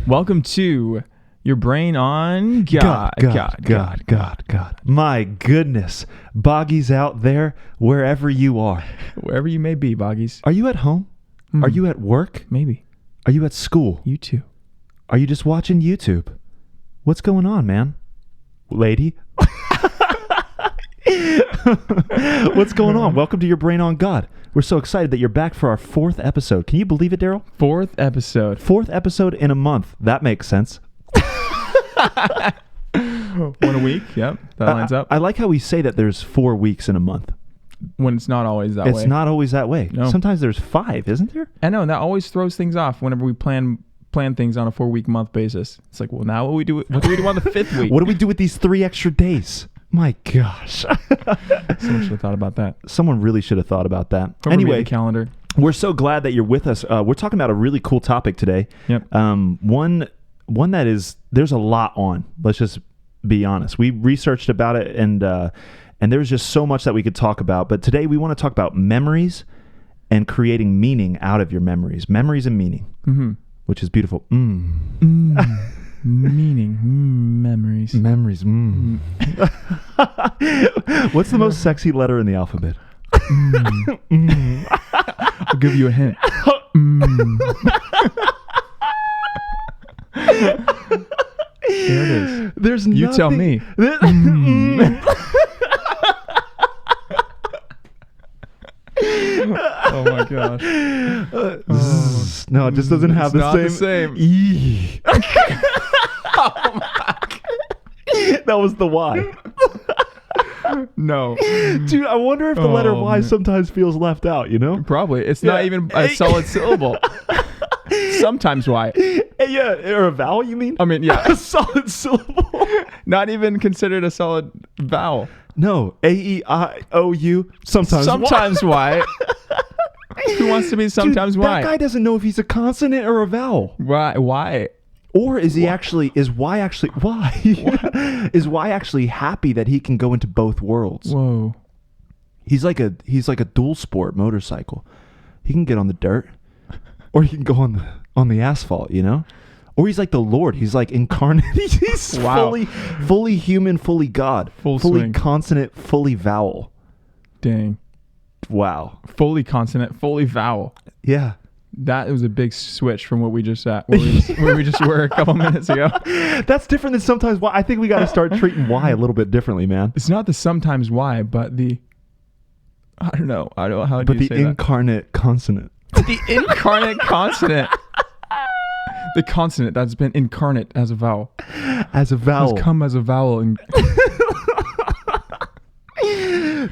Welcome to Your Brain on God. God. My goodness. Boggies out there, wherever you are. Wherever you may be, Boggies. Are you at home? Are you at work? Maybe. Are you at school? You too. Are you just watching YouTube? What's going on, man? Lady? What's going on? Welcome to Your Brain on God. We're so excited that you're back for our 4th episode. Can you believe it, Darryl? 4th episode. 4th episode in a month. That makes sense. 1 a week. Yep. That lines up. I like how we say that there's 4 weeks in a month. When it's not always that way. It's not always that way. No. Sometimes there's 5, isn't there? I know. And that always throws things off whenever we plan things on a 4-week month basis. It's like, well, now what do we do on the 5th week? What do we do with these 3 extra days? My gosh. Someone should have thought about that. Someone really should have thought about that. Whoever made Anyway, the calendar. we're so glad that you're with us. We're talking about a really cool topic today. Yep. One that is, there's a lot on. Let's just be honest. We researched about it, and there's just so much that we could talk about. But today we want to talk about memories and creating meaning out of your memories. Memories and meaning, which is beautiful. Meaning, memories. Memories. What's the most sexy letter in the alphabet? I'll give you a hint. There it is. There's You nothing. tell me. Oh my gosh. No, it just doesn't have It's the not same. the same. Eee. That was the Y. No. Dude, I wonder if the letter Oh, Y man. sometimes feels left out, you know? Probably. It's not Yeah. even a solid syllable. Sometimes Y. Yeah, or a vowel, you mean? I mean, yeah. A solid syllable. Not even considered a solid vowel. No, A-E-I-O-U, sometimes Sometimes Y. Who wants to be sometimes Dude, Y? that guy doesn't know if he's a consonant or a vowel. Why? Or is Y actually happy that he can go into both worlds? Whoa. He's like a dual sport motorcycle. He can get on the dirt, or he can go on the asphalt, you know? Or he's like the Lord. He's like incarnate. He's Wow. fully human, fully God. Full fully swing. consonant, fully vowel. Dang. Wow. Fully consonant, fully vowel. Yeah. That was a big switch from what we just where we just were a couple minutes ago. That's different than sometimes Y. I think we got to start treating Y a little bit differently, man. It's not the sometimes Y, but the I don't know how do But you the say incarnate consonant. that? The incarnate consonant. The consonant that's been incarnate as a vowel. As a vowel. Has come as a vowel. And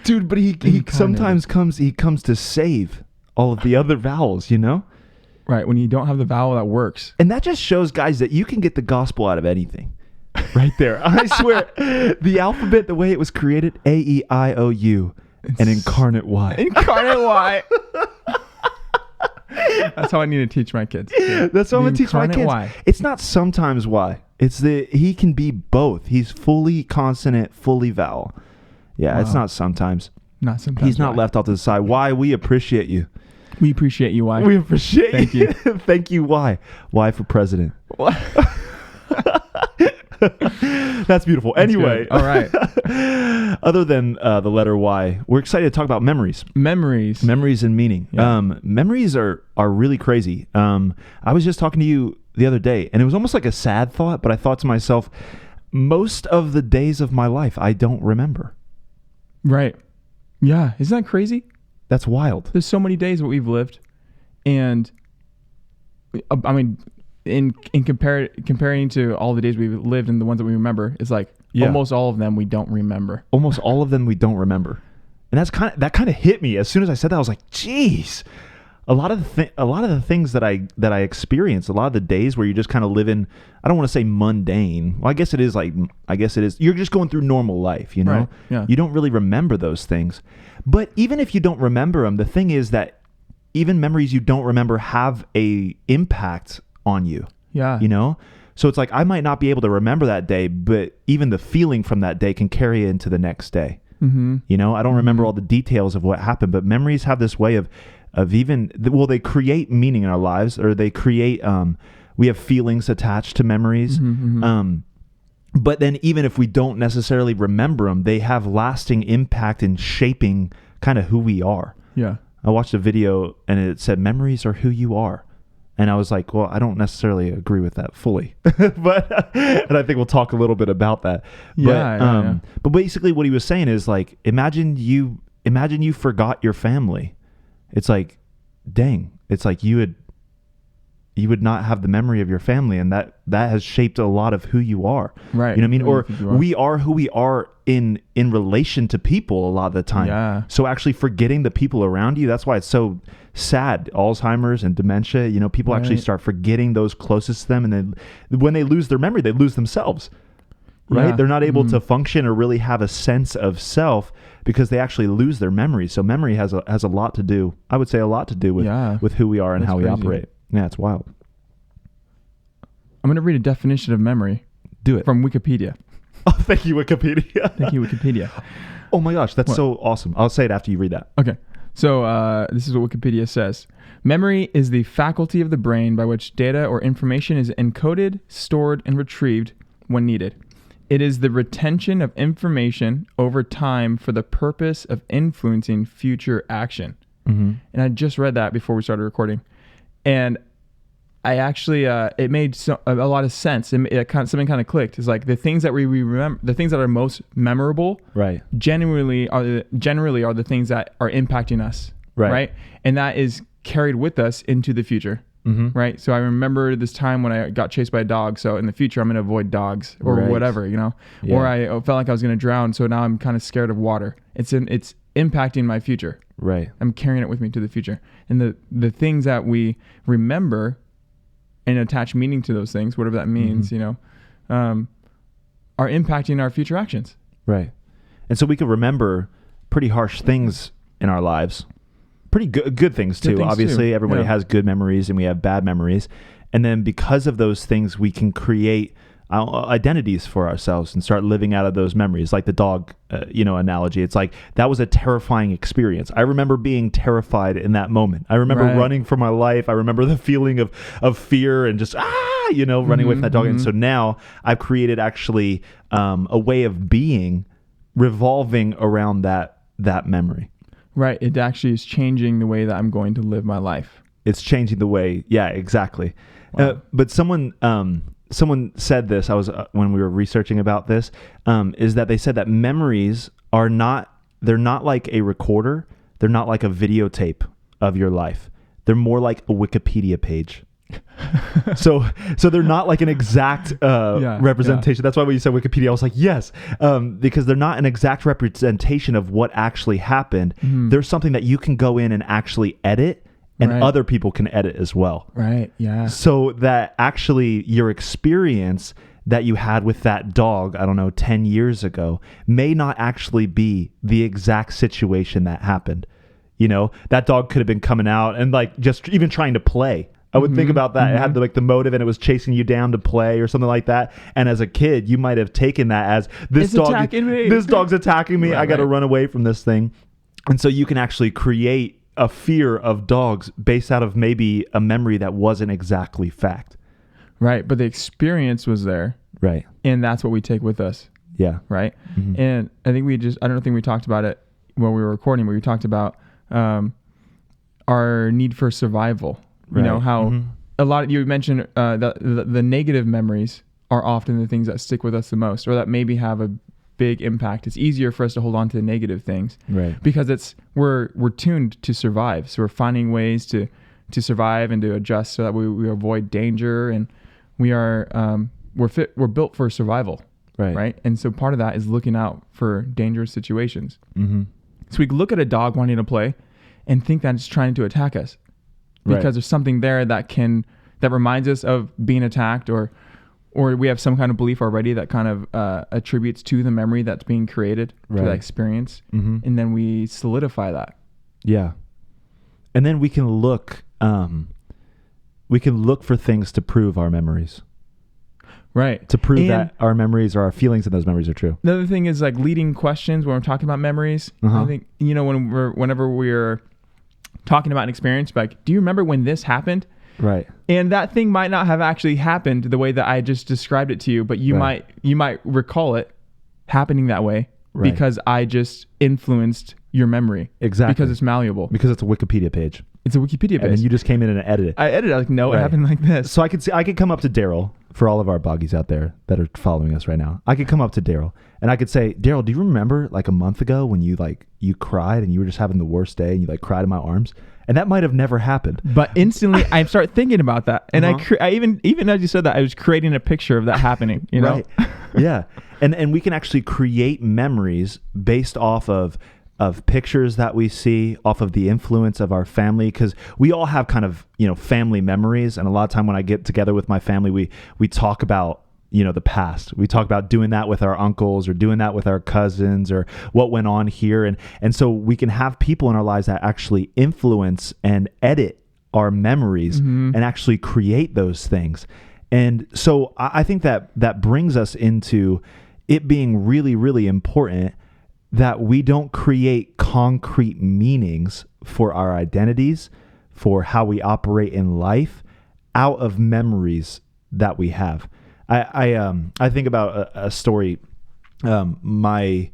Dude, but he Incarnated. sometimes comes to save all of the other vowels, you know? right, when you don't have the vowel that works. And that just shows, guys, that you can get the gospel out of anything. Right there. I swear. The alphabet, the way it was created, A-E-I-O-U, and incarnate Y. Incarnate Y. That's how I need to teach my kids. That's what I'm going to teach my incarnate kids. Y. It's not sometimes Y. It's he can be both. He's fully consonant, fully vowel. Yeah, it's Wow. not sometimes. Not sometimes. He's not Y. left off to the side. Y, we appreciate you. We appreciate you, Y. We appreciate Thank you. Thank you, Y. Y for president. That's beautiful. Anyway. Good. All right. Other than the letter Y, we're excited to talk about memories. Memories. Memories and meaning. Yeah. Memories are really crazy. I was just talking to you the other day, and it was almost like a sad thought, but I thought to myself, most of the days of my life I don't remember. Right. Yeah. Isn't that crazy? That's wild. There's so many days that we've lived, and I mean, in comparing to all the days we've lived and the ones that we remember, it's like almost all of them we don't remember. Almost all of them we don't remember, and that kind of hit me as soon as I said that. I was like, "Geez." A lot of the things that I experienced, a lot of the days where you just kind of live in, I don't want to say mundane. Well, I guess it is. You're just going through normal life, you know? Right, yeah. You don't really remember those things. But even if you don't remember them, the thing is that even memories you don't remember have a impact on you. Yeah. You know? So it's like I might not be able to remember that day, but even the feeling from that day can carry into the next day. Mm-hmm. You know, I don't remember all the details of what happened, but memories have this way of even, well, they create meaning in our lives, or they create We have feelings attached to memories. But then even if we don't necessarily remember them, they have lasting impact in shaping kind of who we are. Yeah. I watched a video and it said memories are who you are. And I was like, well, I don't necessarily agree with that fully. But and I think we'll talk a little bit about that. But basically what he was saying is like, imagine you forgot your family. It's like, dang, it's like you would not have the memory of your family, and that has shaped a lot of who you are. Right. You know what I mean? Or we are who we are in relation to people a lot of the time. Yeah. So actually forgetting the people around you, that's why it's so sad. Alzheimer's and dementia, you know, people actually start forgetting those closest to them, and then when they lose their memory, they lose themselves. Right? Yeah. They're not able to function or really have a sense of self because they actually lose their memory. So memory has a lot to do, I would say a lot to do with who we are and how we operate. Yeah, it's wild. I'm going to read a definition of memory. Do it. From Wikipedia. Oh, thank you, Wikipedia. Thank you, Wikipedia. Oh my gosh, that's so awesome. I'll say it after you read that. Okay. So this is what Wikipedia says. Memory is the faculty of the brain by which data or information is encoded, stored, and retrieved when needed. It is the retention of information over time for the purpose of influencing future action. And I just read that before we started recording. And I actually, it made a lot of sense. Something kind of clicked. It's like the things that we remember, the things that are most memorable, right? Generally are the things that are impacting us, right? And that is carried with us into the future, right? So I remember this time when I got chased by a dog. So in the future, I'm going to avoid dogs or whatever, you know. Yeah. Or I felt like I was going to drown, so now I'm kind of scared of water. It's impacting my future. Right. I'm carrying it with me to the future. And the things that we remember and attach meaning to those things, whatever that means, you know, are impacting our future actions. Right. And so we could remember pretty harsh things in our lives. Pretty good things too. Obviously, everybody has good memories and we have bad memories. And then because of those things, we can create identities for ourselves and start living out of those memories, like the dog, analogy. It's like that was a terrifying experience. I remember being terrified in that moment. I remember running for my life. I remember the feeling of fear and just running away from that dog. And so now I've created actually a way of being revolving around that memory. Right. It actually is changing the way that I'm going to live my life. It's changing the way. Yeah, exactly. Wow. But someone said this, when we were researching about this, is that they said that memories they're not like a recorder. They're not like a videotape of your life. They're more like a Wikipedia page. so they're not like an exact representation. That's why when you said Wikipedia, I was like, yes, because they're not an exact representation of what actually happened. There's something that you can go in and actually edit, and other people can edit as well. Right. Yeah. So that actually your experience that you had with that dog, I don't know, 10 years ago, may not actually be the exact situation that happened. You know, that dog could have been coming out and like just even trying to play. I would think about that. It had the motive and it was chasing you down to play or something like that. And as a kid, you might have taken that as this dog's attacking me. I got to run away from this thing. And so you can actually create a fear of dogs based out of maybe a memory that wasn't exactly fact. Right. But the experience was there. Right. And that's what we take with us. Yeah. Right. And I think I don't think we talked about it when we were recording, but we talked about our need for survival. You know, how a lot of you mentioned that the negative memories are often the things that stick with us the most, or that maybe have a big impact. It's easier for us to hold on to the negative things, because we're tuned to survive. So we're finding ways to survive and to adjust so that we avoid danger, and we're built for survival, right? And so part of that is looking out for dangerous situations. So we look at a dog wanting to play and think that it's trying to attack us, because there's something there that reminds us of being attacked, or we have some kind of belief already that kind of attributes to the memory that's being created through that experience. And then we solidify that. Yeah. And then we can look for things to prove our memories. Right. To prove that our memories or our feelings in those memories are true. The other thing is like leading questions when we're talking about memories. I think, whenever we're talking about an experience, like, do you remember when this happened? Right. And that thing might not have actually happened the way that I just described it to you, but you might recall it happening that way because I just influenced your memory. Exactly. Because it's malleable. Because it's a Wikipedia page. It's a Wikipedia page. And then you just came in and edited it. I edited it. Like, no, it happened like this. So I could come up to Darryl, for all of our boggies out there that are following us right now. I could come up to Darryl and I could say, Darryl, do you remember like a month ago when you cried and you were just having the worst day and you like cried in my arms? And that might have never happened. But instantly I start thinking about that. And I even as you said that, I was creating a picture of that happening, you know? Right. Yeah. And we can actually create memories based off of pictures that we see, off of the influence of our family, because we all have kind of, family memories. And a lot of time when I get together with my family, we talk about, the past. We talk about doing that with our uncles or doing that with our cousins or what went on here. And so we can have people in our lives that actually influence and edit our memories and actually create those things. And so I think that brings us into it being really, really important that we don't create concrete meanings for our identities, for how we operate in life, out of memories that we have. I think about a story. My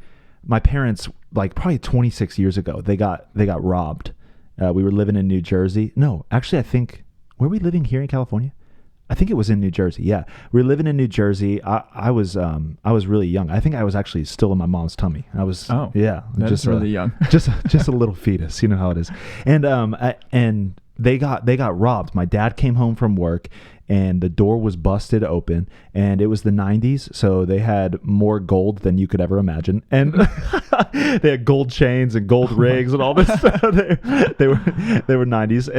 parents, like probably 26 years ago, they got robbed. We were living in New Jersey. No, actually, I think were we living here in California? I think it was in New Jersey. Yeah, we were living in New Jersey. I was really young. I think I was actually still in my mom's tummy. I was just really young, just a little fetus. You know how it is. And they got robbed. My dad came home from work, and the door was busted open. And it was the 90s, so they had more gold than you could ever imagine. And they had gold chains and gold rings and all this stuff. They were 90s,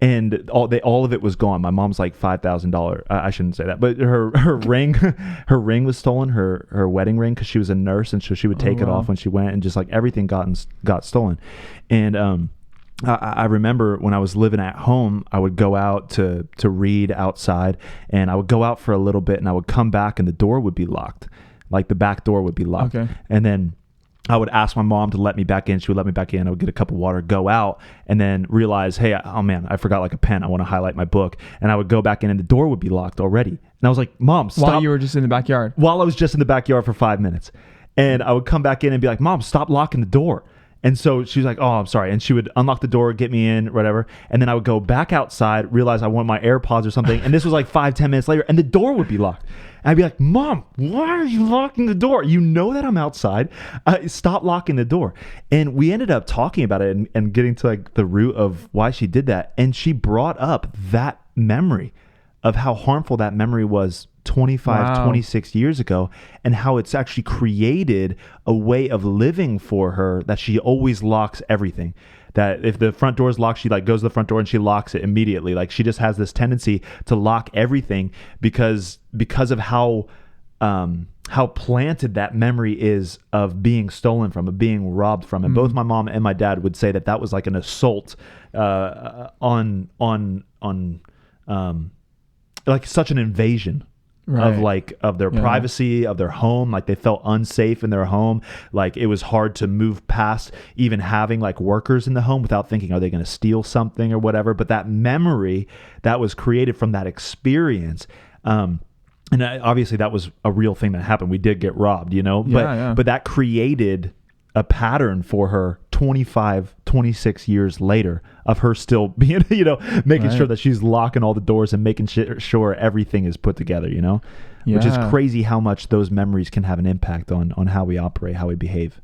and all of it was gone. My mom's like $5,000. I shouldn't say that, but her ring was stolen. Her wedding ring, because she was a nurse, and so she would take it off when she went, and just like everything got stolen. And I remember when I was living at home, I would go out to read outside, and I would go out for a little bit, and I would come back, and the door would be locked, like the back door would be locked. Okay. And then I would ask my mom to let me back in. She would let me back in. I would get a cup of water, go out, and then realize, hey, oh man, I forgot like a pen. I want to highlight my book. And I would go back in, and the door would be locked already. And I was like, Mom, stop. While you were just in the backyard? While I was just in the backyard for 5 minutes. And I would come back in and be like, Mom, stop locking the door. And so she was like, oh, I'm sorry. And she would unlock the door, get me in, whatever. And then I would go back outside, realize I want my AirPods or something. And this was like 5-10 minutes later, and the door would be locked. And I'd be like, Mom, why are you locking the door? You know that I'm outside. Stop locking the door. And we ended up talking about it and getting to like the root of why she did that. And she brought up that memory of how harmful that memory was 26 years ago, and how it's actually created a way of living for her that she always locks everything. That if the front door is locked, she like goes to the front door and she locks it immediately. Like she just has this tendency to lock everything because of how planted that memory is of being stolen from, of being robbed from. And both my mom and my dad would say that was like an assault on like such an invasion. Right. of their privacy, of their home. Like they felt unsafe in their home. Like it was hard to move past even having like workers in the home without thinking, are they going to steal something or whatever? But that memory that was created from that experience, and obviously that was a real thing that happened. We did get robbed, but that created a pattern for her 26 years later of her still being, making sure that she's locking all the doors and making sure everything is put together, which is crazy how much those memories can have an impact on how we operate, how we behave.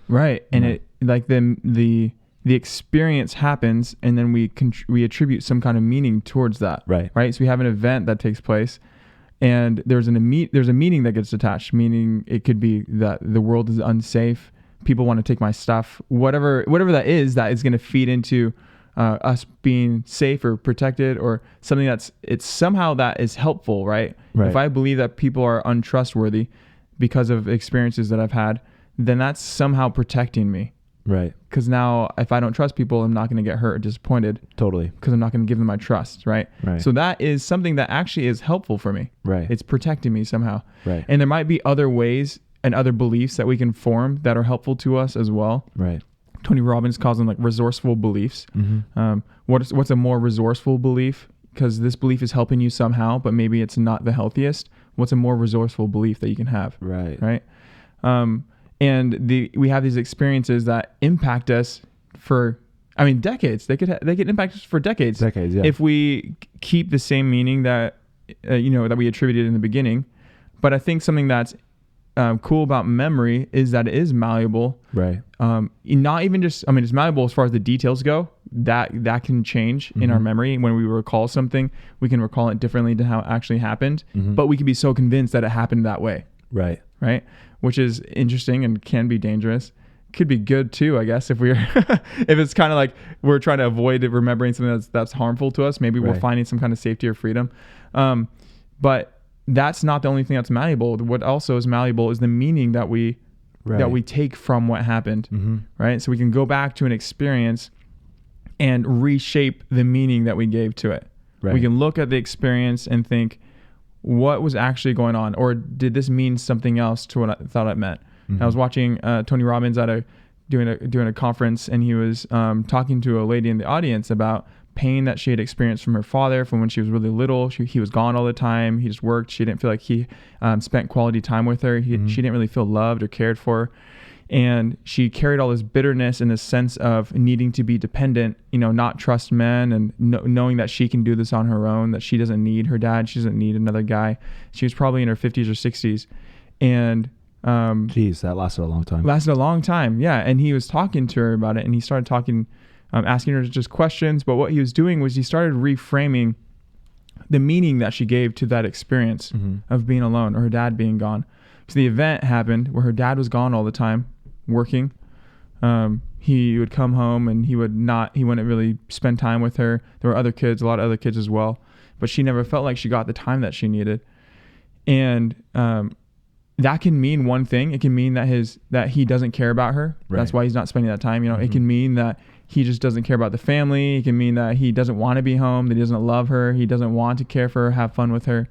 Right. And it like the experience happens, and then we attribute some kind of meaning towards that. Right. So we have an event that takes place, and there's a meaning that gets attached, meaning it could be that the world is unsafe. People want to take my stuff, whatever that is going to feed into us being safe or protected, or something it's somehow that is helpful, right? If I believe that people are untrustworthy because of experiences that I've had, then that's somehow protecting me. Right. Because now if I don't trust people, I'm not going to get hurt or disappointed. Totally. Because I'm not going to give them my trust, right? So that is something that actually is helpful for me. Right. It's protecting me somehow. Right. And there might be other ways and other beliefs that we can form that are helpful to us as well. Right. Tony Robbins calls them like resourceful beliefs. Mm-hmm. What's a more resourceful belief? because this belief is helping you somehow, but maybe it's not the healthiest. What's a more resourceful belief that you can have? Right. And we have these experiences that impact us for, decades. They could impact us for decades. Decades, yeah. If we keep the same meaning that that we attributed in the beginning. But I think something that's cool about memory is that it is malleable. Right. Not even just, it's malleable as far as the details go. That can change in our memory. When we recall something, we can recall it differently to how it actually happened. But we can be so convinced that it happened that way. Right. Which is interesting and can be dangerous. Could be good too, I guess, if we're if it's kind of like we're trying to avoid remembering something that's harmful to us. Maybe we're finding some kind of safety or freedom. But that's not the only thing that's malleable. What also is malleable is the meaning that we take from what happened. Right. So we can go back to an experience and reshape the meaning that we gave to it. Right. We can look at the experience and think, what was actually going on, or did this mean something else to what I thought it meant? I was watching Tony Robbins at doing a conference, and he was talking to a lady in the audience about pain that she had experienced from her father from when she was really little. He was gone all the time. He just worked. She didn't feel like he spent quality time with her. She didn't really feel loved or cared for. And she carried all this bitterness and this sense of needing to be dependent, not trust men, and knowing that she can do this on her own, that she doesn't need her dad. She doesn't need another guy. She was probably in her 50s or 60s. And geez, that lasted a long time. Yeah. And he was talking to her about it, and he started talking, asking her just questions. But what he was doing was he started reframing the meaning that she gave to that experience of being alone or her dad being gone. So the event happened where her dad was gone all the time, working. He would come home and he wouldn't really spend time with her. There were a lot of other kids as well, but she never felt like she got the time that she needed. And that can mean one thing. It can mean that he doesn't care about her. Right. That's why he's not spending that time. It can mean that he just doesn't care about the family. It can mean that he doesn't want to be home, that he doesn't love her. He doesn't want to care for her, have fun with her.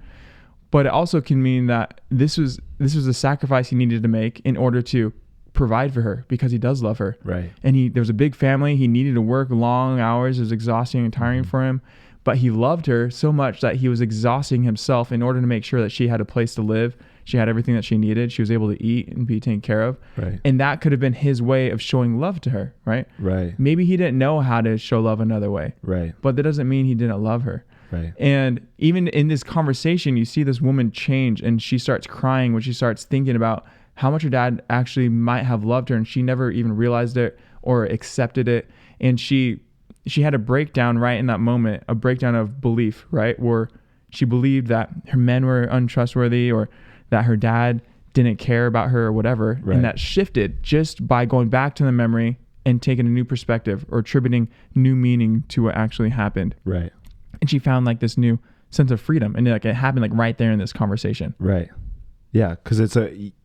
But it also can mean that this was a sacrifice he needed to make in order to provide for her, because he does love her. Right. And there was a big family. He needed to work long hours. It was exhausting and tiring for him. But he loved her so much that he was exhausting himself in order to make sure that she had a place to live. She had everything that she needed. She was able to eat and be taken care of. Right. And that could have been his way of showing love to her, right? Right. Maybe he didn't know how to show love another way. Right. But that doesn't mean he didn't love her. Right. And even in this conversation, you see this woman change, and she starts crying when she starts thinking about how much her dad actually might have loved her, and she never even realized it or accepted it. And she had a breakdown right in that moment, a breakdown of belief, right? Where she believed that her men were untrustworthy, or that her dad didn't care about her or whatever. Right. And that shifted just by going back to the memory and taking a new perspective or attributing new meaning to what actually happened. Right. And she found like this new sense of freedom, and it happened like right there in this conversation. Right. Yeah. Cause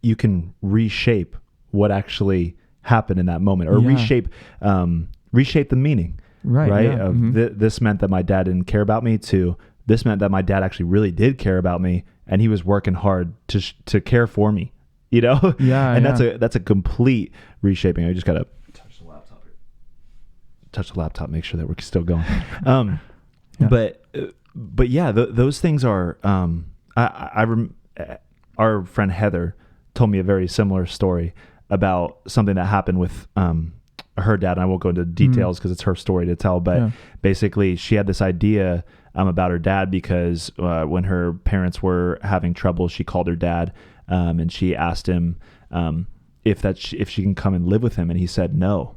you can reshape what actually happened in that moment, or reshape the meaning. Right. Yeah. Of this meant that my dad didn't care about me, to this meant that my dad actually really did care about me, and he was working hard to care for me, Yeah. And that's a complete reshaping. I just got to touch the laptop, make sure that we're still going. But yeah, those things are, our friend Heather told me a very similar story about something that happened with, her dad. And I won't go into details because it's her story to tell, but basically she had this idea about her dad because when her parents were having trouble, she called her dad and she asked him if she can come and live with him, and he said no.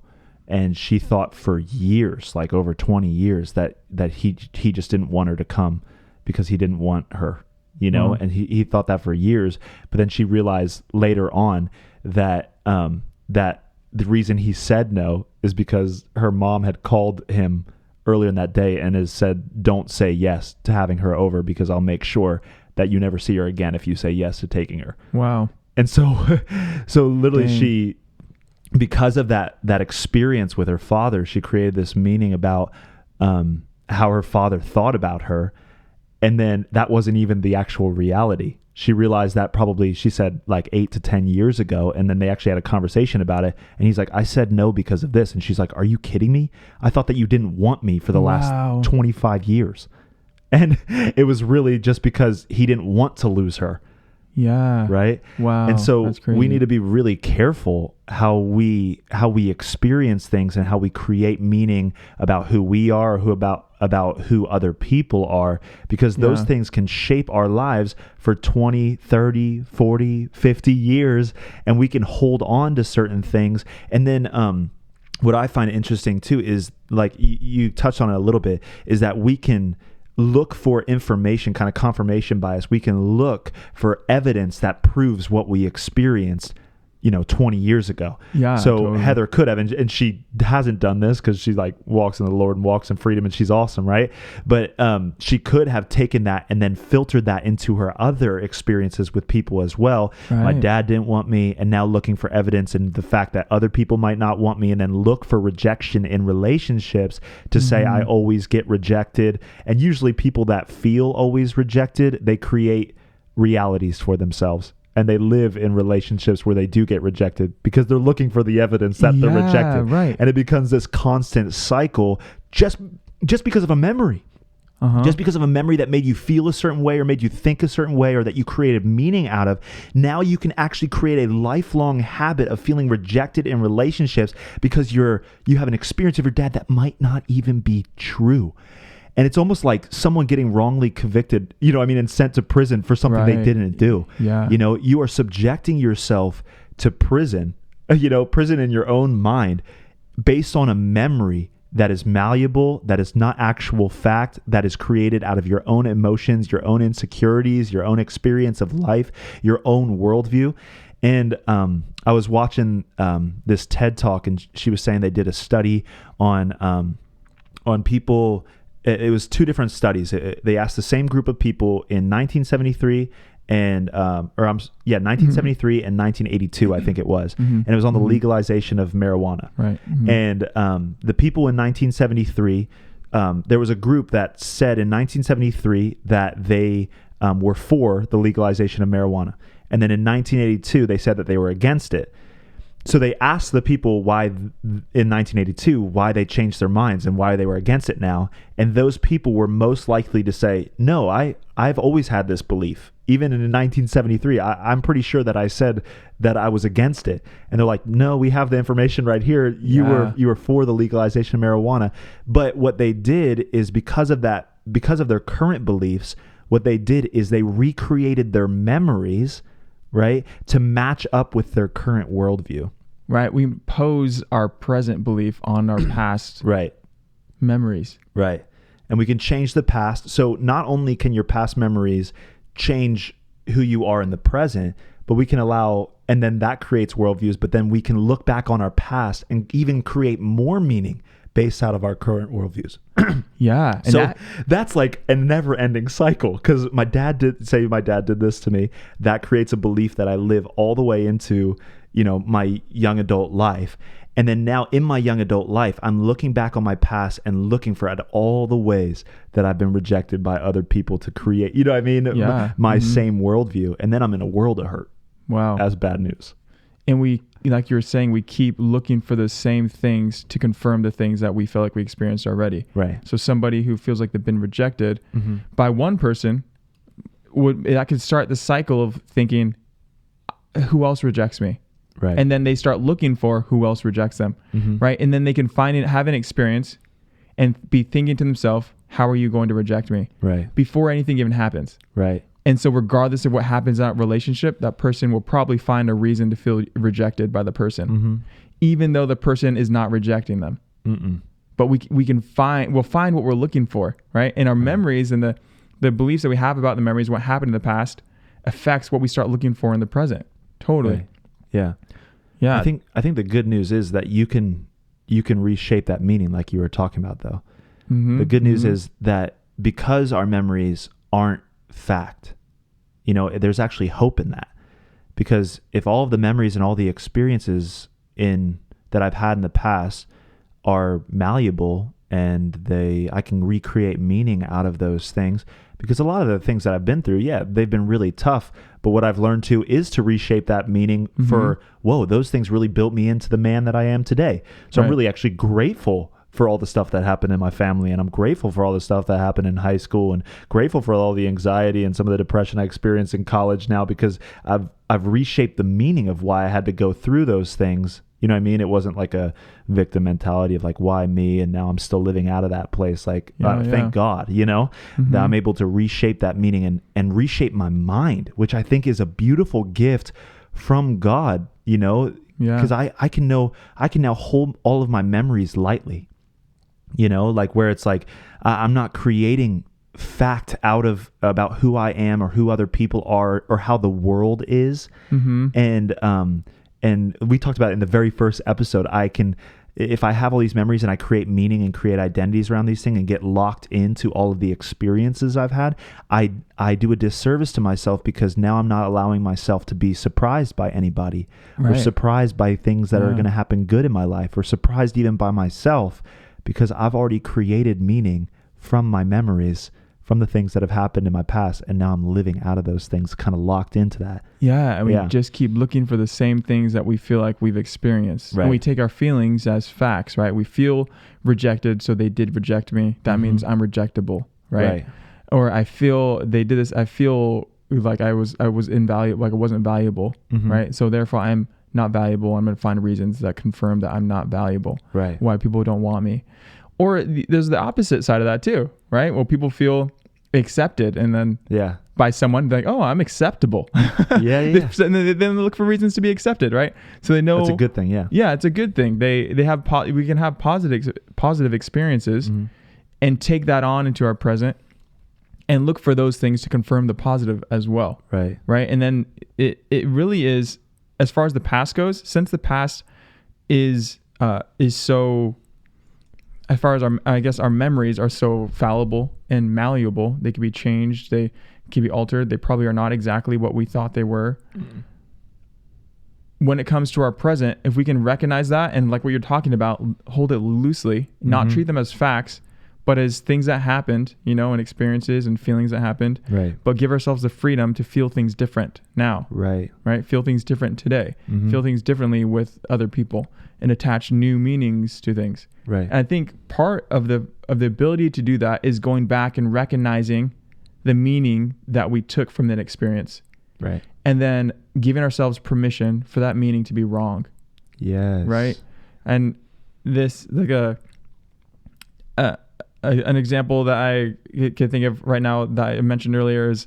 And she thought for years, like over 20 years, that he just didn't want her to come because he didn't want her, and he thought that for years. But then she realized later on that that the reason he said no is because her mom had called him earlier in that day and has said, don't say yes to having her over, because I'll make sure that you never see her again if you say yes to taking her. Wow. And so literally she, because of that experience with her father, she created this meaning about how her father thought about her. And then that wasn't even the actual reality. She realized that probably, she said, like 8 to 10 years ago. And then they actually had a conversation about it. And he's like, I said no because of this. And she's like, are you kidding me? I thought that you didn't want me for the last 25 years. And it was really just because he didn't want to lose her. Yeah. Right. Wow. And so that's crazy. we need to be really careful how we experience things and how we create meaning about who we are, or about who other people are, because those things can shape our lives for 20, 30, 40, 50 years, and we can hold on to certain things. And then what I find interesting too is, like you touched on it a little bit, is that we can look for information, kind of confirmation bias. We can look for evidence that proves what we experienced, 20 years ago. Yeah. So totally. Heather could have, and she hasn't done this because she like walks in the Lord and walks in freedom, and she's awesome, right? But she could have taken that and then filtered that into her other experiences with people as well. Right. My dad didn't want me, and now looking for evidence in the fact that other people might not want me, and then look for rejection in relationships to say I always get rejected. And usually people that feel always rejected, they create realities for themselves. And they live in relationships where they do get rejected because they're looking for the evidence that they're rejected. Right. And it becomes this constant cycle just because of a memory. Just because of a memory that made you feel a certain way, or made you think a certain way, or that you created meaning out of. Now you can actually create a lifelong habit of feeling rejected in relationships because you have an experience of your dad that might not even be true. And it's almost like someone getting wrongly convicted, and sent to prison for something they didn't do. Yeah. You are subjecting yourself to prison, prison in your own mind, based on a memory that is malleable, that is not actual fact, that is created out of your own emotions, your own insecurities, your own experience of life, your own worldview. And I was watching this TED Talk, and she was saying they did a study on people. It was two different studies. They asked the same group of people in 1973 and 1973 and 1982, I think it was. And it was on the legalization of marijuana. Right. And the people in 1973, there was a group that said in 1973 that they were for the legalization of marijuana. And then in 1982, they said that they were against it. So they asked the people why in 1982, why they changed their minds and why they were against it now. And those people were most likely to say, no, I've always had this belief. Even in 1973, I'm pretty sure that I said that I was against it. And they're like, no, we have the information right here. You were for the legalization of marijuana. But what they did is because of their current beliefs, what they did is they recreated their memories, right, to match up with their current worldview. Right. We pose our present belief on our past memories. Right. And we can change the past. So not only can your past memories change who you are in the present, but we can allow, and then that creates worldviews, but then we can look back on our past and even create more meaning based out of our current worldviews. Yeah. So that's like a never ending cycle, because my dad did this to me. That creates a belief that I live all the way into, my young adult life. And then now in my young adult life, I'm looking back on my past and looking for all the ways that I've been rejected by other people to create, my same worldview. And then I'm in a world of hurt. Wow. As bad news. And we, like you were saying, we keep looking for those same things to confirm the things that we feel like we experienced already. Right. So somebody who feels like they've been rejected by one person, that could start the cycle of thinking, who else rejects me? Right. And then they start looking for who else rejects them. Right. And then they can have an experience and be thinking to themselves, how are you going to reject me? Right. Before anything even happens. Right. And so regardless of what happens in that relationship, that person will probably find a reason to feel rejected by the person, even though the person is not rejecting them. But we'll find what we're looking for, right? And our memories and the beliefs that we have about the memories, what happened in the past, affects what we start looking for in the present. Totally. Right. Yeah. Yeah. I think the good news is that you can reshape that meaning, like you were talking about, though. The good news is that because our memories aren't fact, there's actually hope in that, because if all of the memories and all the experiences that I've had in the past are malleable and I can recreate meaning out of those things, because a lot of the things that I've been through, they've been really tough, but what I've learned is to reshape that meaning for, those things really built me into the man that I am today. So I'm really actually grateful for all the stuff that happened in my family, and I'm grateful for all the stuff that happened in high school, and grateful for all the anxiety and some of the depression I experienced in college now, because I've reshaped the meaning of why I had to go through those things. You know what I mean? It wasn't like a victim mentality of like, why me? And now I'm still living out of that place. Like, thank God, that I'm able to reshape that meaning and reshape my mind, which I think is a beautiful gift from God, because I can now hold all of my memories lightly, like where it's like, I'm not creating fact about who I am or who other people are or how the world is. And we talked about it in the very first episode. If I have all these memories and I create meaning and create identities around these things and get locked into all of the experiences I've had, I do a disservice to myself, because now I'm not allowing myself to be surprised by anybody or surprised by things that are going to happen good in my life, or surprised even by myself, because I've already created meaning from my memories, from the things that have happened in my past, and now I'm living out of those things, kind of locked into that. Yeah, and we just keep looking for the same things that we feel like we've experienced. Right. And we take our feelings as facts, right? We feel rejected, so they did reject me. That means I'm rejectable, right? Or I feel they did this. I feel like I was invaluable, like I wasn't valuable, right? So therefore, I'm not valuable. I'm going to find reasons that confirm that I'm not valuable. Right. Why people don't want me. Or there's the opposite side of that too, right? Well, people feel accepted, and then by someone, they're like, oh, I'm acceptable. And then they look for reasons to be accepted, right? So they know that's a good thing. Yeah, it's a good thing. We can have positive experiences and take that on into our present and look for those things to confirm the positive as well. Right. And then it really is, as far as the past goes, since the past is so, as far as our memories are so fallible and malleable, they can be changed, they can be altered, they probably are not exactly what we thought they were. When it comes to our present, if we can recognize that, and like what you're talking about, hold it loosely, not treat them as facts, but as things that happened, and experiences and feelings that happened, but give ourselves the freedom to feel things different now, right? Feel things different today, feel things differently with other people, and attach new meanings to things. And I think part of the ability to do that is going back and recognizing the meaning that we took from that experience. And then giving ourselves permission for that meaning to be wrong. Yes. Right. And this, like an example that I can think of right now that I mentioned earlier is,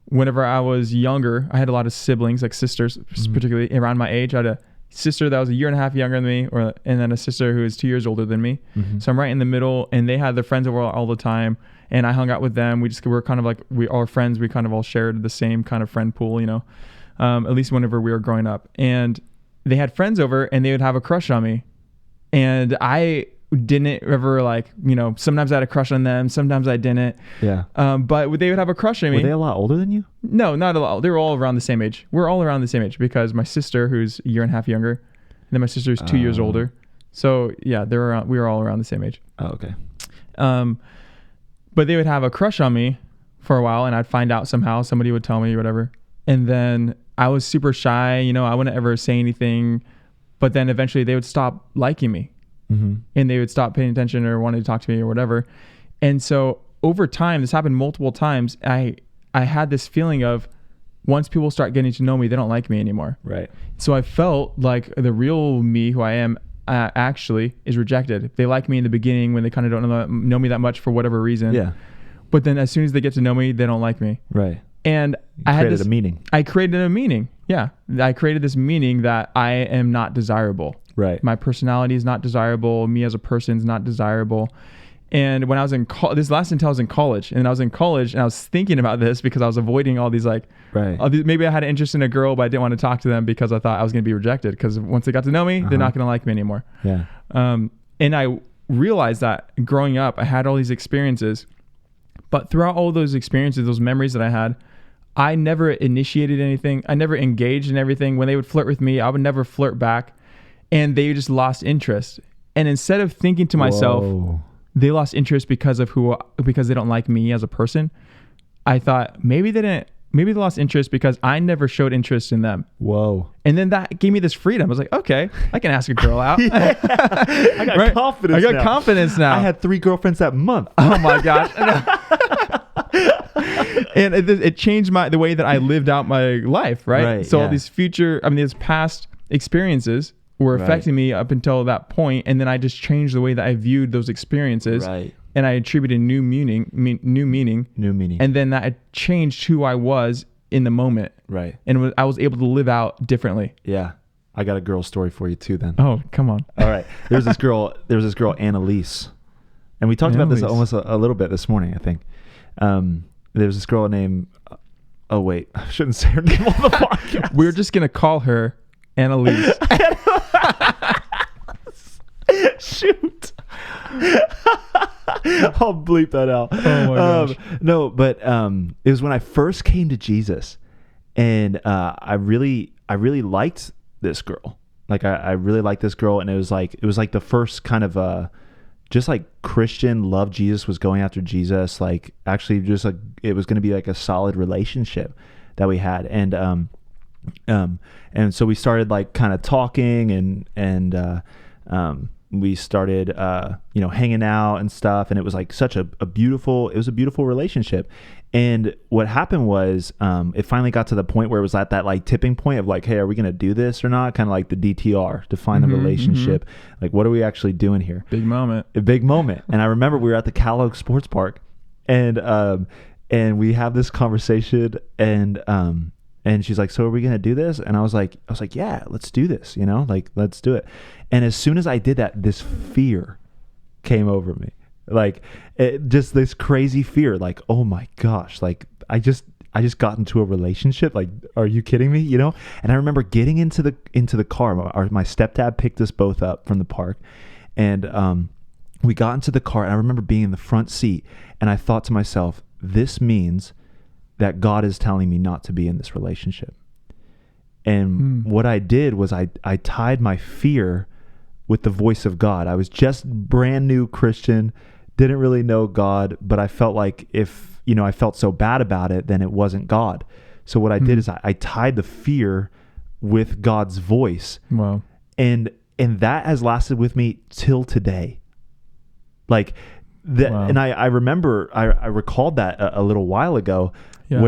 whenever I was younger, I had a lot of siblings, like sisters, particularly around my age. I had a sister that was a year and a half younger than me, and then a sister who is 2 years older than me. So I'm right in the middle, and they had their friends over all the time, and I hung out with them. We're kind of like, we all friends. We kind of all shared the same kind of friend pool, at least whenever we were growing up. And they had friends over, and they would have a crush on me, and I didn't ever sometimes I had a crush on them, sometimes I didn't. But they would have a crush on me. Were they a lot older than you? No, not a lot. They were all around the same age. We're all around the same age, because my sister, who's a year and a half younger, and then my sister's 2 years older. So yeah, we were all around the same age. Oh, okay. But they would have a crush on me for a while, and I'd find out somehow. Somebody would tell me, whatever. And then I was super shy, I wouldn't ever say anything. But then eventually they would stop liking me. And they would stop paying attention or wanting to talk to me or whatever. And so over time, this happened multiple times. I had this feeling of, once people start getting to know me, they don't like me anymore. So I felt like the real me, who I am, actually is rejected. They like me in the beginning when they kind of don't know me that much for whatever reason. But then as soon as they get to know me, they don't like me. And I created a meaning. I created a meaning. I created this meaning that I am not desirable. My personality is not desirable. Me as a person is not desirable. And when I was in this lasted until I was in college. And I was in college, and I was thinking about this because I was avoiding all these maybe I had an interest in a girl, but I didn't want to talk to them because I thought I was going to be rejected. Because once they got to know me, they're not going to like me anymore. And I realized that growing up, I had all these experiences. But throughout all those experiences, those memories that I had, I never initiated anything. I never engaged in everything. When they would flirt with me, I would never flirt back. And they just lost interest. And instead of thinking to myself, they lost interest because they don't like me as a person, I thought maybe they didn't maybe they lost interest because I never showed interest in them. Whoa. And then that gave me this freedom. I was like, okay, I can ask a girl out. I got confidence. I got confidence now. I had 3 girlfriends that month. Oh my gosh. And it changed the way that I lived out my life, right? So all these these past experiences were affecting me up until that point, and then I just changed the way that I viewed those experiences. Right. And I attributed new meaning, and then that changed who I was in the moment. Right. And I was able to live out differently. Yeah. I got a girl story for you too then. Oh, come on. All right. There's this girl, Annalise. And we talked about this almost a little bit this morning, I think. There's this girl named, oh wait, I shouldn't say her name on the podcast. We're just going to call her Annalise. Shoot. I'll bleep that out. Oh my gosh. No, but it was when I first came to Jesus, and I really liked this girl. Like I really liked this girl, and it was like the first kind of just like Christian love Jesus, was going after Jesus. Like actually, just like it was going to be like a solid relationship that we had, and so we started like kind of talking, and we started hanging out and stuff, and it was like such a beautiful relationship. And what happened was it finally got to the point where it was at that like tipping point of like, hey, are we gonna do this or not? Kind of like the DTR, define the relationship. Like, what are we actually doing here? A big moment. And I remember we were at the Cal Oak Sports Park, and we have this conversation, and she's like, so are we going to do this? And I was like, yeah, let's do this, like, let's do it. And as soon as I did that, this fear came over me. Like, just this crazy fear, like, oh my gosh, like, I just got into a relationship. Like, are you kidding me? And I remember getting into the car. My stepdad picked us both up from the park, and we got into the car, and I remember being in the front seat, and I thought to myself, this means that God is telling me not to be in this relationship. And what I did was I tied my fear with the voice of God. I was just brand new Christian, didn't really know God, but I felt like if, I felt so bad about it, then it wasn't God. So what I did is I tied the fear with God's voice. Wow. And that has lasted with me till today. Like that. Wow. And I remember, I recalled that a little while ago. Yeah.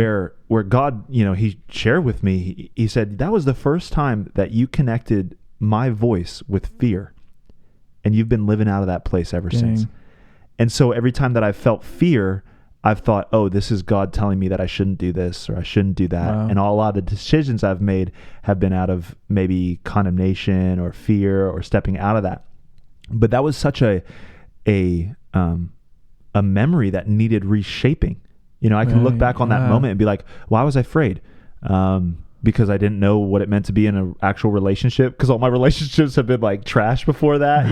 Where God, he shared with me, he said, that was the first time that you connected my voice with fear, and you've been living out of that place ever since. And so every time that I've felt fear, I've thought, oh, this is God telling me that I shouldn't do this or I shouldn't do that. Wow. And a lot of the decisions I've made have been out of maybe condemnation or fear or stepping out of that. But that was such a memory that needed reshaping. I can look back on that moment and be like, why was I afraid? Because I didn't know what it meant to be in an actual relationship, because all my relationships have been like trash before that,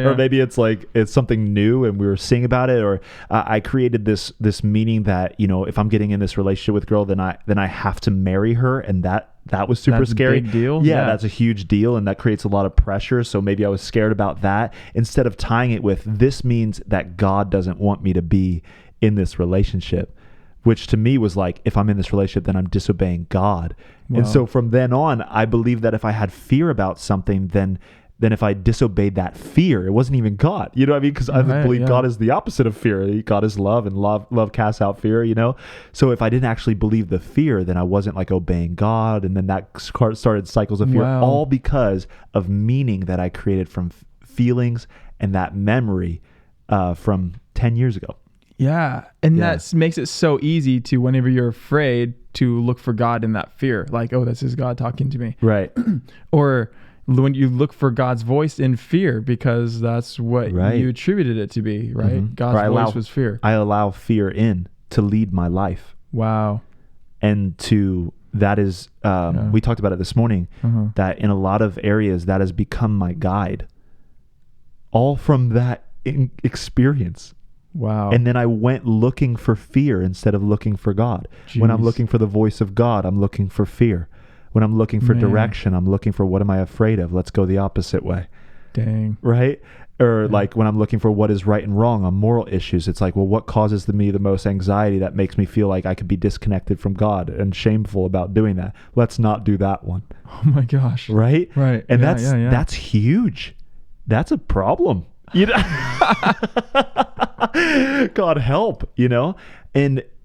or maybe it's like, it's something new and we were seeing about it, or I created this meaning that, if I'm getting in this relationship with a girl, then I have to marry her. And that was super scary. Big deal. Yeah, that's a huge deal. And that creates a lot of pressure. So maybe I was scared about that, instead of tying it with, this means that God doesn't want me to be in this relationship, which to me was like, if I'm in this relationship, then I'm disobeying God. Wow. And so from then on, I believe that if I had fear about something, then if I disobeyed that fear, it wasn't even God. You know what I mean? Because I believe God is the opposite of fear. God is love, and love casts out fear, So if I didn't actually believe the fear, then I wasn't like obeying God. And then that started cycles of fear, all because of meaning that I created from feelings and that memory from 10 years ago. Yeah. And that makes it so easy to, whenever you're afraid, to look for God in that fear. Like, oh, this is God talking to me. Right. Or when you look for God's voice in fear, because that's what you attributed it to be, right? Mm-hmm. God's voice was fear. I allow fear in to lead my life. Wow. And that is, we talked about it this morning, that in a lot of areas that has become my guide, all from that experience. Wow. And then I went looking for fear instead of looking for God. Jeez. When I'm looking for the voice of God, I'm looking for fear. When I'm looking for direction, I'm looking for, what am I afraid of? Let's go the opposite way. Dang. Right? Or like when I'm looking for what is right and wrong on moral issues, it's like, well, what causes me the most anxiety that makes me feel like I could be disconnected from God and shameful about doing that? Let's not do that one. Oh my gosh. Right? Right. And that's huge. That's a problem. You know? God help, you know?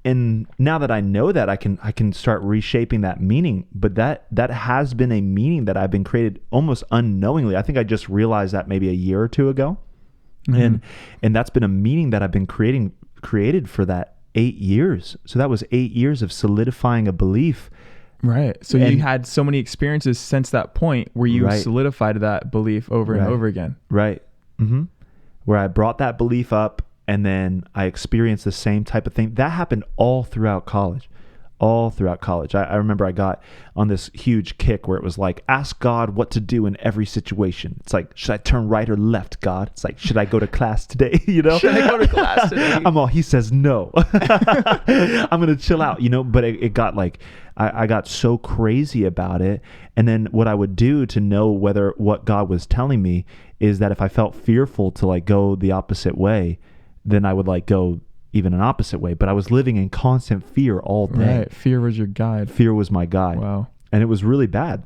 And now that I know that, I can start reshaping that meaning. But that has been a meaning that I've been created almost unknowingly. I think I just realized that maybe a year or two ago. Mm-hmm. And that's been a meaning that I've been created for that 8 years. So that was 8 years of solidifying a belief. Right. So you had so many experiences since that point where you solidified that belief over and over again. Right. Mm-hmm. Where I brought that belief up, and then I experienced the same type of thing. That happened all throughout college. I remember I got on this huge kick where it was like, ask God what to do in every situation. It's like, should I turn right or left, God? It's like, should I go to class today? You know? Should I go to class today? He says no. I'm going to chill out, you know? But it got like, I got so crazy about it. And then what I would do to know what God was telling me is that if I felt fearful to like go the opposite way, then I would like go even an opposite way. But I was living in constant fear all day. Right. Fear was your guide. Fear was my guide. Wow. And it was really bad.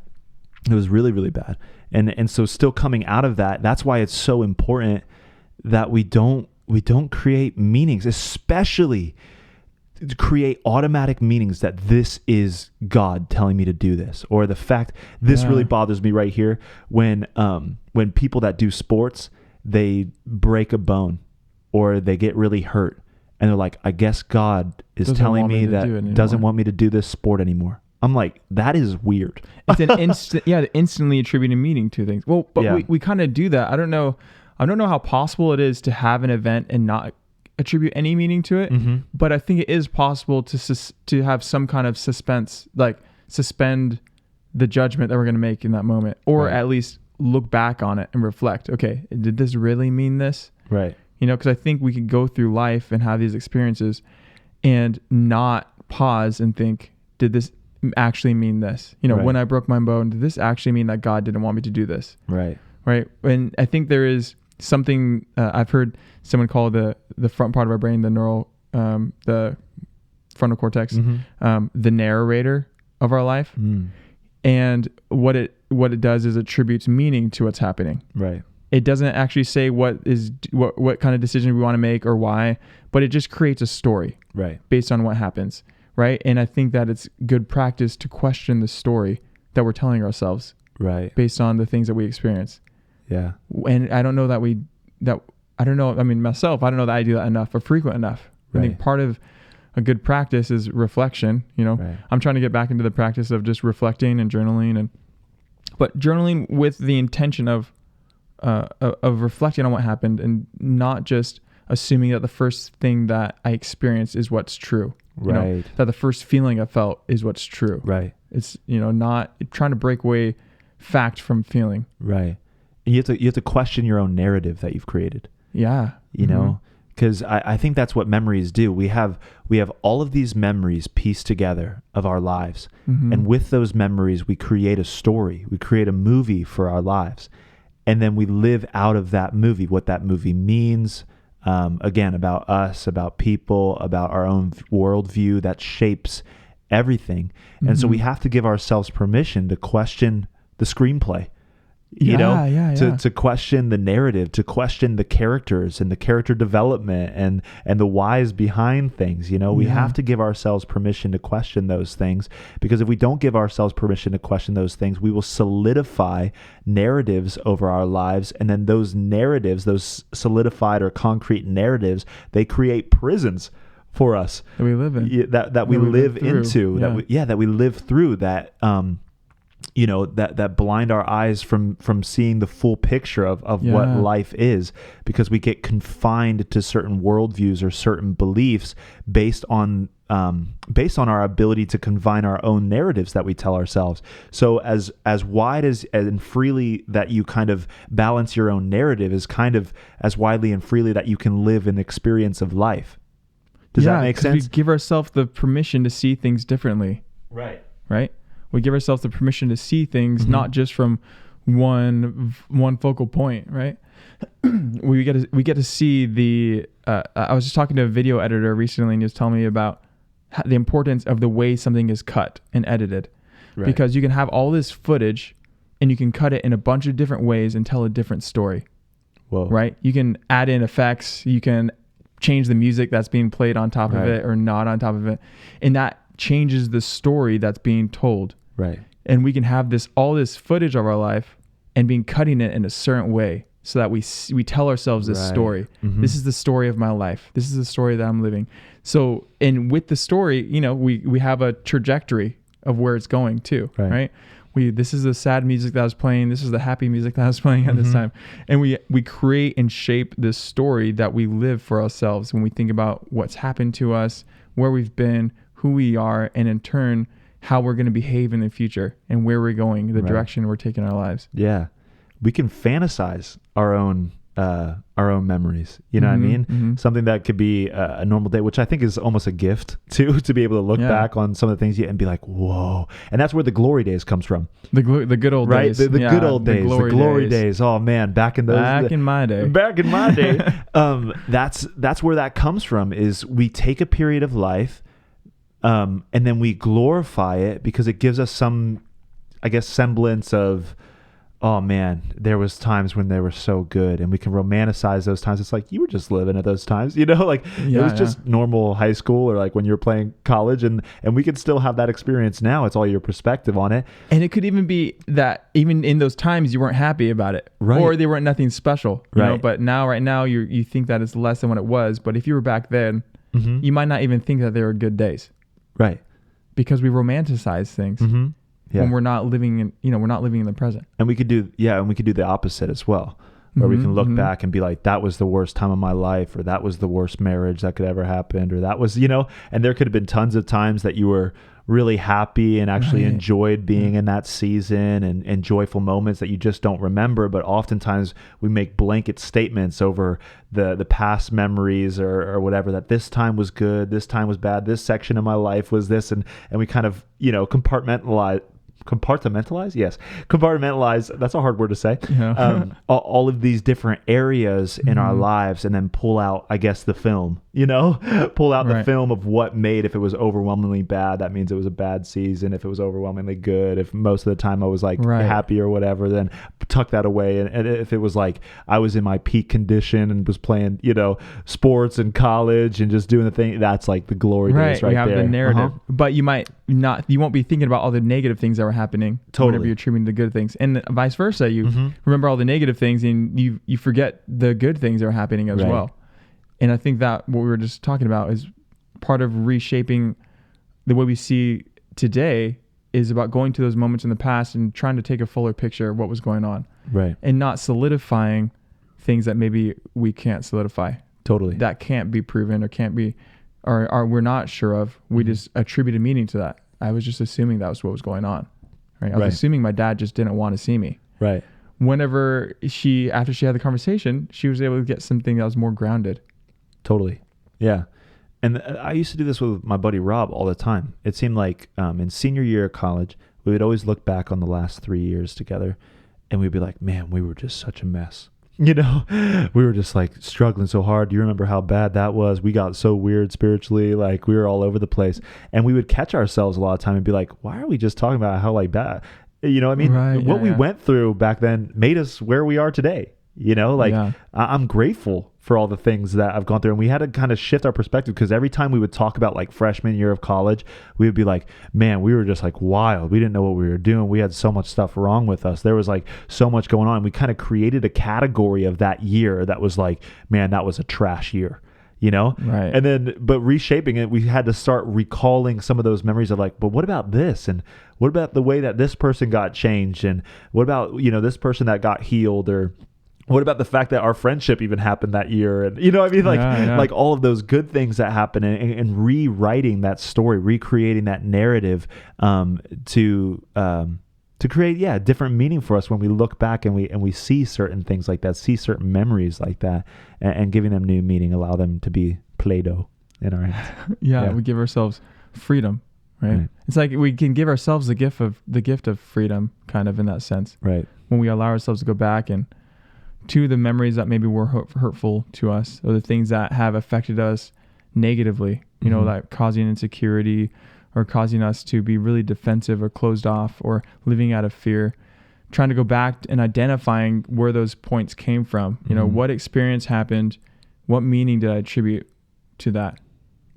It was really, really bad. And so still coming out of that, that's why it's so important that we don't create meanings, especially to create automatic meanings that this is God telling me to do this, or the fact this really bothers me right here when people that do sports, they break a bone or they get really hurt and they're like, I guess God is telling me that doesn't want me to do this sport anymore. I'm like, that is weird. It's an instant, instantly attributing meaning to things. Well, but we kind of do that. I don't know how possible it is to have an event and not attribute any meaning to it. Mm-hmm. But I think it is possible to have some kind of suspense, like suspend the judgment that we're going to make in that moment, or at least look back on it and reflect. Okay, did this really mean this? Right. You know, because I think we could go through life and have these experiences and not pause and think, did this actually mean this? You know, when I broke my bone, did this actually mean that God didn't want me to do this? Right. Right. And I think there is something I've heard someone call the front part of our brain, the frontal cortex, the narrator of our life. Mm. And what it does is attributes meaning to what's happening. Right. It doesn't actually say what kind of decision we want to make or why, but it just creates a story based on what happens. Right. And I think that it's good practice to question the story that we're telling ourselves based on the things that we experience. Yeah. And I don't know myself, I don't know that I do that enough or frequent enough. I think part of a good practice is reflection. You know, I'm trying to get back into the practice of just reflecting and journaling, but journaling with the intention of reflecting on what happened and not just assuming that the first thing that I experienced is what's true. You know, that the first feeling I felt is what's true. Right. It's, you know, not trying to break away fact from feeling. Right. And you have to question your own narrative that you've created. Yeah. You know, because I think that's what memories do. We have all of these memories pieced together of our lives. Mm-hmm. And with those memories, we create a story. We create a movie for our lives. And then we live out of that movie, what that movie means, again, about us, about people, about our own worldview that shapes everything. And so we have to give ourselves permission to question the screenplay, to question the narrative, to question the characters and the character development and the whys behind things. You know, we have to give ourselves permission to question those things, because if we don't give ourselves permission to question those things, we will solidify narratives over our lives. And then those narratives, those solidified or concrete narratives, they create prisons for us that we live in, that we live into, that we live through, that that blind our eyes from seeing the full picture of what life is, because we get confined to certain worldviews or certain beliefs based on our ability to confine our own narratives that we tell ourselves. So as wide as and freely that you kind of balance your own narrative is kind of as widely and freely that you can live an experience of life. Does that make sense? We give ourselves the permission to see things differently. Right. We give ourselves the permission to see things not just from one focal point, right? we get to see the. I was just talking to a video editor recently, and he was telling me about the importance of the way something is cut and edited, because you can have all this footage, and you can cut it in a bunch of different ways and tell a different story. Whoa. Right? You can add in effects. You can change the music that's being played on top of it or not on top of it, and that changes the story that's being told. Right. And we can have all this footage of our life and being cutting it in a certain way so that we tell ourselves this story. Mm-hmm. This is the story of my life. This is the story that I'm living. So, and with the story, we have a trajectory of where it's going to, right? This is the sad music that I was playing. This is the happy music that I was playing at this time. And we create and shape this story that we live for ourselves when we think about what's happened to us, where we've been, who we are, and in turn, how we're going to behave in the future and where we're going, the direction we're taking our lives. Yeah. We can fantasize our own memories. You know what I mean? Mm-hmm. Something that could be a normal day, which I think is almost a gift too, to be able to look back on some of the things and be like, whoa. And that's where the glory days comes from. The good old days. The good old days. The glory days. Oh man, back in my day. That's where that comes from, is we take a period of life, and then we glorify it because it gives us some, I guess, semblance of, oh man, there was times when they were so good, and we can romanticize those times. It's like, you were just living at those times, it was just normal high school, or like when you were playing college, and we could still have that experience now. It's all your perspective on it. And it could even be that even in those times you weren't happy about it, or they weren't nothing special, but right now you think that it's less than what it was. But if you were back then, you might not even think that they were good days. Right. Because we romanticize things. Mm-hmm. Yeah. When we're not living in the present. And we could do the opposite as well, where we can look back and be like, that was the worst time of my life, or that was the worst marriage that could ever happen, or that was, and there could have been tons of times that you were really happy and actually enjoyed being in that season, and joyful moments that you just don't remember. But oftentimes we make blanket statements over the past memories or whatever, that this time was good, this time was bad, this section of my life was this, and we kind of, compartmentalize. That's a hard word to say. All of these different areas in our lives, and then pull out, I guess, the film, the film of what made. If it was overwhelmingly bad, that means it was a bad season. If it was overwhelmingly good, if most of the time I was like happy or whatever, then tuck that away. And if it was like I was in my peak condition and was playing, sports in college and just doing the thing, that's like the glory days right there. You have the narrative, but you won't be thinking about all the negative things that were happening whenever you're attributing the good things, and vice versa. You remember all the negative things, and you forget the good things that are happening as well. And I think that what we were just talking about is part of reshaping the way we see today, is about going to those moments in the past and trying to take a fuller picture of what was going on, and not solidifying things that maybe we can't solidify, that can't be proven or can't be, or we're not sure of. We just attribute a meaning to that. I was just assuming that was what was going on. Right. I was assuming my dad just didn't want to see me. Right. Whenever after she had the conversation, she was able to get something that was more grounded. Totally. Yeah. And I used to do this with my buddy Rob all the time. It seemed like in senior year of college, we would always look back on the last 3 years together, and we'd be like, man, we were just such a mess. We were just like struggling so hard. Do you remember how bad that was? We got so weird spiritually, like we were all over the place. And we would catch ourselves a lot of time and be like, why are we just talking about how like bad? What we went through back then made us where we are today. I'm grateful for all the things that I've gone through. And we had to kind of shift our perspective, because every time we would talk about like freshman year of college, we would be like, man, we were just like wild. We didn't know what we were doing. We had so much stuff wrong with us. There was like so much going on. We kind of created a category of that year that was like, man, that was a trash year. Right. And then, but reshaping it, we had to start recalling some of those memories of like, but what about this? And what about the way that this person got changed? And what about, this person that got healed? Or what about the fact that our friendship even happened that year? And like all of those good things that happen, and rewriting that story, recreating that narrative, to create, different meaning for us when we look back and we see certain things like that, see certain memories like that, and giving them new meaning, allow them to be Play-Doh in our hands. We give ourselves freedom, right? It's like we can give ourselves the gift of freedom, kind of in that sense, Right. when we allow ourselves to go back and to the memories that maybe were hurtful to us, or the things that have affected us negatively, you know, like causing insecurity or causing us to be really defensive or closed off or living out of fear, trying to go back and identifying where those points came from. You know, what experience happened, what meaning did I attribute to that?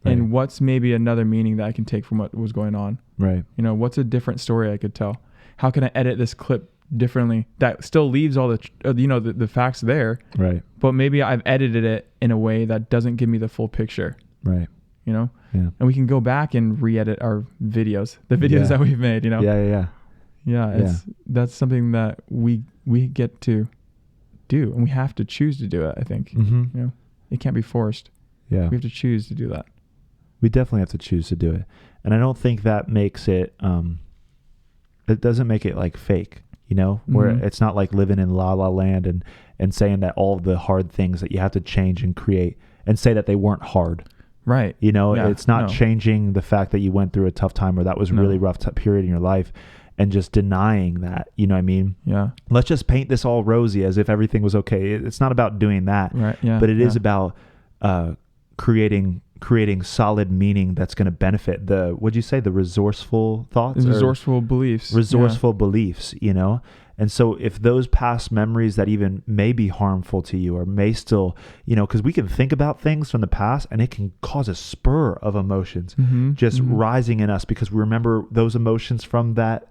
Right. And what's maybe another meaning that I can take from what was going on? Right. You know, what's a different story I could tell? How can I edit this clip differently that still leaves all the facts there, Right. but maybe I've edited it in a way that doesn't give me the full picture, Right. you know? Yeah. And we can go back and re-edit our videos, the videos that we've made, you know? Yeah. That's something that we get to do, and we have to choose to do it, I think. Mm-hmm. You know, it can't be forced. Yeah. We have to choose to do that. We definitely have to choose to do it. And I don't think that makes it, it doesn't make it like fake, you know, where it's not like living in la la land and saying that all of the hard things that you have to change and create and say that they weren't hard. Right. You know, Yeah. it's not changing the fact that you went through a tough time or that was a really rough period in your life and just denying that, you know what I mean? Yeah. Let's just paint this all rosy as if everything was okay. It's not about doing that, Right. Yeah. but it is about creating solid meaning that's going to benefit what'd you say, the resourceful thoughts? Resourceful beliefs. Resourceful beliefs, you know? And so if those past memories that even may be harmful to you or may still, you know, because we can think about things from the past and it can cause a spur of emotions just rising in us because we remember those emotions from that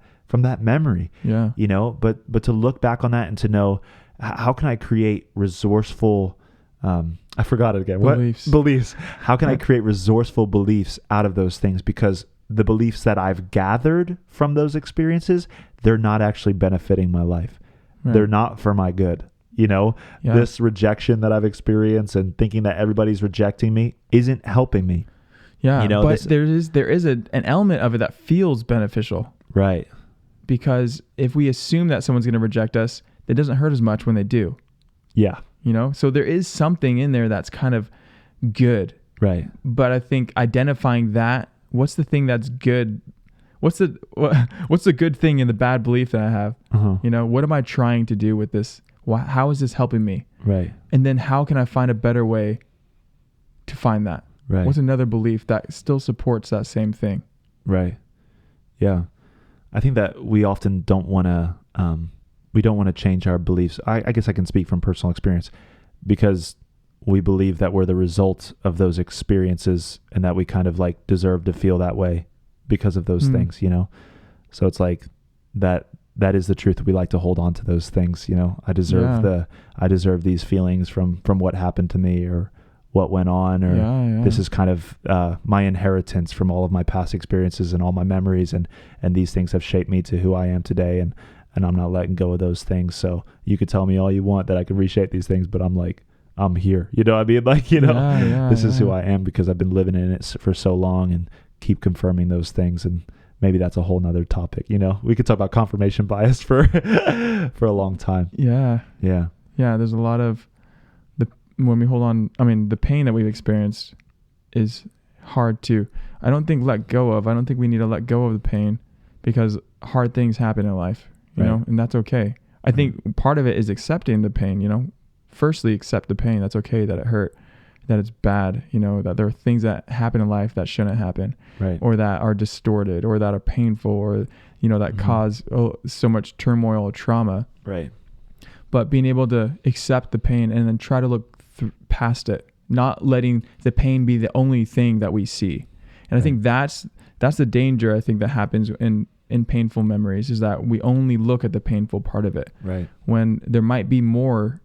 memory, you know, but to look back on that and to know, how can I create resourceful, I forgot it again. Beliefs. What? Beliefs. How can I create resourceful beliefs out of those things? Because the beliefs that I've gathered from those experiences, they're not actually benefiting my life. Right. They're not for my good. You know, this rejection that I've experienced and thinking that everybody's rejecting me isn't helping me. Yeah. You know, but there is an element of it that feels beneficial. Right. Because if we assume that someone's going to reject us, it doesn't hurt as much when they do. Yeah. You know, so there is something in there that's kind of good. Right. But I think identifying that, what's the thing that's good? What's the good thing in the bad belief that I have? You know, what am I trying to do with this? How is this helping me? Right. And then how can I find a better way to find that? Right. What's another belief that still supports that same thing? Right. Yeah. I think that we often don't want to change our beliefs. I guess I can speak from personal experience because we believe that we're the result of those experiences and that we kind of like deserve to feel that way because of those things, you know? So it's like that is the truth. We like to hold on to those things, you know? I deserve these feelings from what happened to me or what went on, or this is kind of my inheritance from all of my past experiences and all my memories, and these things have shaped me to who I am today, and I'm not letting go of those things. So you could tell me all you want that I could reshape these things, but I'm like, I'm here. You know what I mean? Like, you know, this is who I am because I've been living in it for so long and keep confirming those things. And maybe that's a whole nother topic. You know, we could talk about confirmation bias for a long time. Yeah. Yeah. Yeah. There's a lot of when we hold on, I mean, the pain that we've experienced is hard to, I don't think let go of. I don't think we need to let go of the pain because hard things happen in life, you know, and that's okay. I think part of it is accepting the pain, you know, firstly, accept the pain. That's okay that it hurt, that it's bad, you know, that there are things that happen in life that shouldn't happen, or that are distorted or that are painful or, you know, that cause so much turmoil or trauma. Right. But being able to accept the pain and then try to look past it, not letting the pain be the only thing that we see. And I think that's the danger, I think, that happens in painful memories, is that we only look at the painful part of it, when there might be more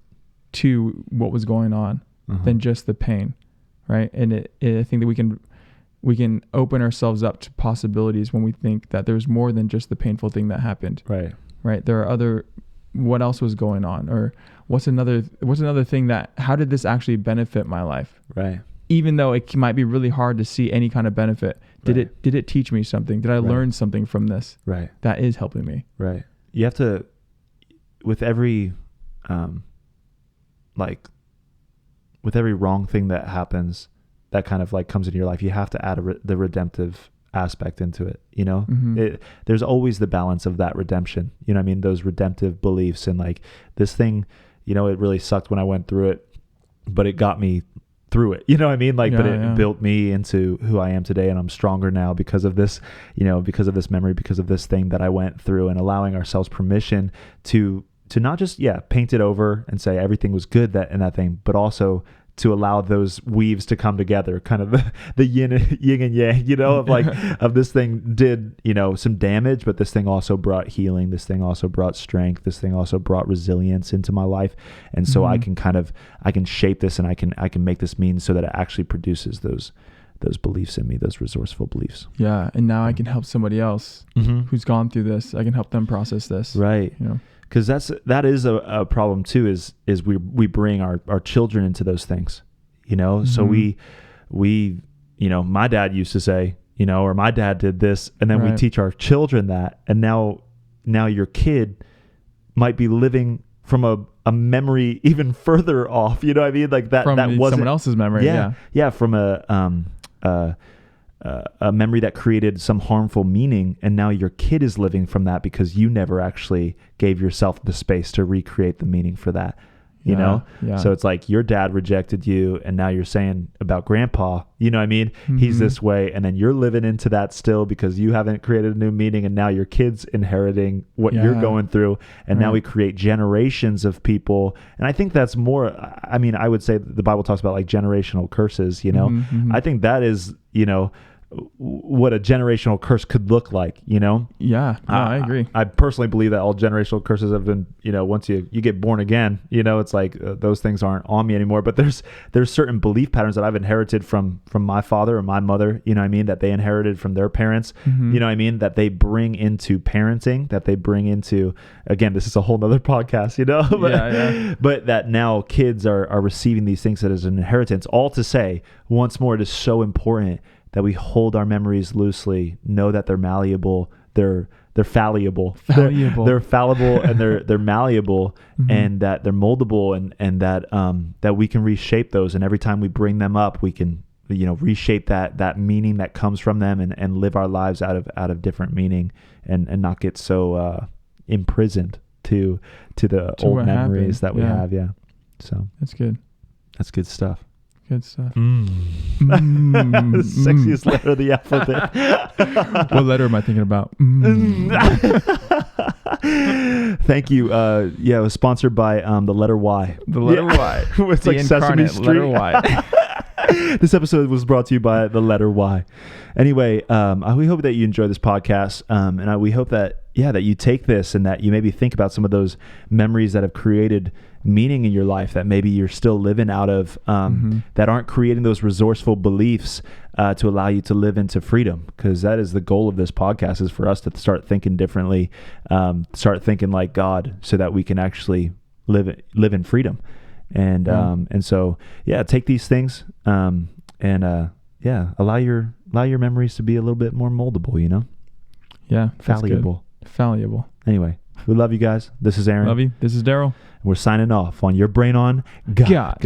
to what was going on than just the pain, right? And I think that we can open ourselves up to possibilities when we think that there's more than just the painful thing that happened. Right. There are other, what else was going on, or what's another thing that, how did this actually benefit my life? Right. Even though it might be really hard to see any kind of benefit, did it teach me something? Did I learn something from this? Right. That is helping me. Right. You have to, with every, with every wrong thing that happens, that kind of like comes into your life, you have to add the redemptive aspect into it, you know? Mm-hmm. There's always the balance of that redemption, you know what I mean? Those redemptive beliefs, and like this thing, you know, it really sucked when I went through it, but it got me through it, you know what I mean? Like, but it built me into who I am today, and I'm stronger now because of this, you know, because of this memory, because of this thing that I went through, and allowing ourselves permission to not just, paint it over and say everything was good in that thing, but also to allow those weaves to come together, kind of the yin and yang, you know, of like, of this thing did, you know, some damage, but this thing also brought healing. This thing also brought strength. This thing also brought resilience into my life. And so I can I can shape this, and I can make this mean so that it actually produces those beliefs in me, those resourceful beliefs. Yeah. And now I can help somebody else who's gone through this. I can help them process this. Right. You know? Because that is a problem too, is we bring our children into those things, you know? So we, you know, my dad used to say, you know, or my dad did this, and then we teach our children that. And now your kid might be living from a memory even further off, you know what I mean? Like that wasn't someone else's memory. Yeah. From a memory that created some harmful meaning, and now your kid is living from that because you never actually gave yourself the space to recreate the meaning for that, you know? Yeah. So it's like your dad rejected you, and now you're saying about grandpa, you know what I mean? He's this way, and then you're living into that still because you haven't created a new meaning, and now your kid's inheriting what you're going through, and now we create generations of people. And I think that's more, I mean, I would say the Bible talks about like generational curses, you know? I think that is, you know, what a generational curse could look like, you know? Yeah, no, I agree. I personally believe that all generational curses have been, you know, once you get born again, you know, it's like those things aren't on me anymore. But there's certain belief patterns that I've inherited from my father or my mother, you know what I mean, that they inherited from their parents, you know what I mean, that they bring into parenting, that they bring into, again, this is a whole nother podcast, you know? But, but that now kids are receiving these things as an inheritance. All to say, once more, it is so important that we hold our memories loosely, know that they're malleable, they're fallible. They're fallible, and they're malleable, and that they're moldable, and that we can reshape those. And every time we bring them up, we can, you know, reshape that meaning that comes from them, and live our lives out of different meaning, and not get so imprisoned to the old memories that we have. Yeah. So that's good. That's good stuff. Good stuff. Sexiest letter of the alphabet. What letter am I thinking about? Thank you. It was sponsored by the letter Y. The letter Y. It's the like Sesame Street. Letter Y. This episode was brought to you by the letter Y. Anyway, we hope that you enjoy this podcast, and we hope that you take this, and that you maybe think about some of those memories that have created meaning in your life that maybe you're still living out of, that aren't creating those resourceful beliefs to allow you to live into freedom. Because that is the goal of this podcast, is for us to start thinking differently, start thinking like God, so that we can actually live in freedom. And so take these things, allow your memories to be a little bit more moldable, you know? Yeah. Fallible. Anyway, we love you guys. This is Aaron. Love you. This is Darryl. We're signing off on Your Brain On God.